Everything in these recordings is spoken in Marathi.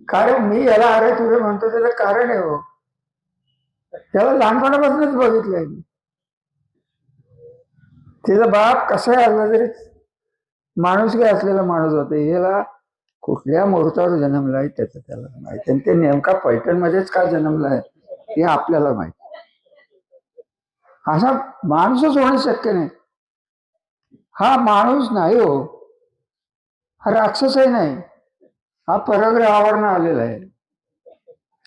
कारण मी याला अरे तुझे म्हणतो त्याचं कारण आहे हो. त्याला लहानपणापासूनच बघितलंय मी. तिचा बाप कसा असला तरी माणूस काय असलेला माणूस होते. याला कुठल्या मुहूर्तावर जन्मलाय त्याचं त्याला माहिती, आणि ते नेमका पैठण मध्येच का जन्मलाय हे आपल्याला माहिती. असा माणूसच होणं शक्य नाही. हा माणूस नाही हो, हा राक्षसही नाही. हा परग्रहावरनं आलेला आहे,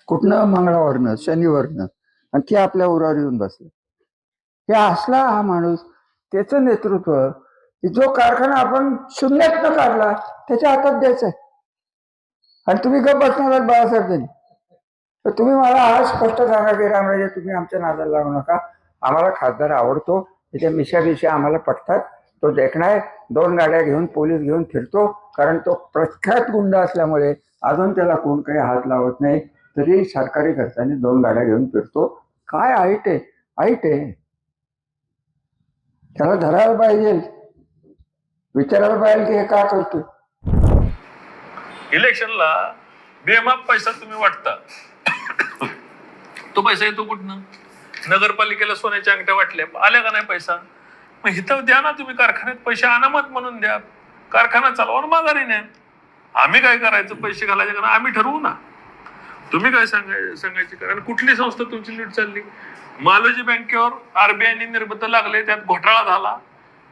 कुठनं मंगळावरनं शनीवरनं, आणि ते आपल्या उरावर येऊन बसले. हे असला हा माणूस, त्याचं नेतृत्व, जो कारखाना आपण शून्यातनं काढला त्याच्या हातात द्यायचा. आणि तुम्ही गप्प बसणार आहात बाळासाहेब. तर तुम्ही मला आज स्पष्ट सांगा की रामराजे तुम्ही आमच्या नादाला लागू नका. आम्हाला खासदार आवडतो, त्याच्या मिशा बिशा आम्हाला पटतात. तो देखणार 2 गाड्या घेऊन पोलीस घेऊन फिरतो, कारण तो प्रख्यात गुंड असल्यामुळे अजून त्याला कोण काही हात लावत नाही. तरी सरकारी खर्चाने 2 गाड्या घेऊन फिरतो. काय ऐट आहे, ऐट आहे. त्याला धरायला पाहिजे, विचारायला पाहिजे की हे का करतो. इलेक्शनला बेमाप पैसा तुम्ही वाटता, तो पैसा येतो कुठनं? नगरपालिकेला सोन्याच्या अंगठ्या वाटल्या, आल्या का नाही पैसा? मग इथं द्या ना तुम्ही, कारखान्यात पैसे अनामत म्हणून द्या, कारखाना चालवा माघारी न्या. आम्ही काय करायचं पैसे घालायचे कारण आम्ही ठरवू ना. तुम्ही काय सांगायचे कारण कुठली संस्था तुमची नीट चालली? मालोजी बँकेवर आरबीआयने निर्बंध लागले, त्यात घोटाळा झाला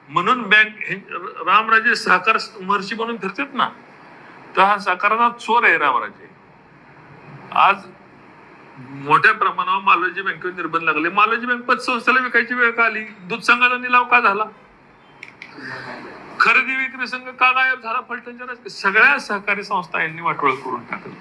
म्हणून बँक रामराजे सहकार महर्षी बनून फिरतात ना. तर हा सहकाराचा चोर आहे रामराजे. आज मोठ्या प्रमाणावर मालोजी बँकेवर निर्बंध लागले. मालोजी बँक पतसंस्थेला विकायची वेळ का आली? दूध संघाचा निलाव का झाला? खरेदी विक्री संघ का गायब झाला? फलटणच्या सगळ्या सहकारी संस्था यांनी वाटोळ करून टाकलं.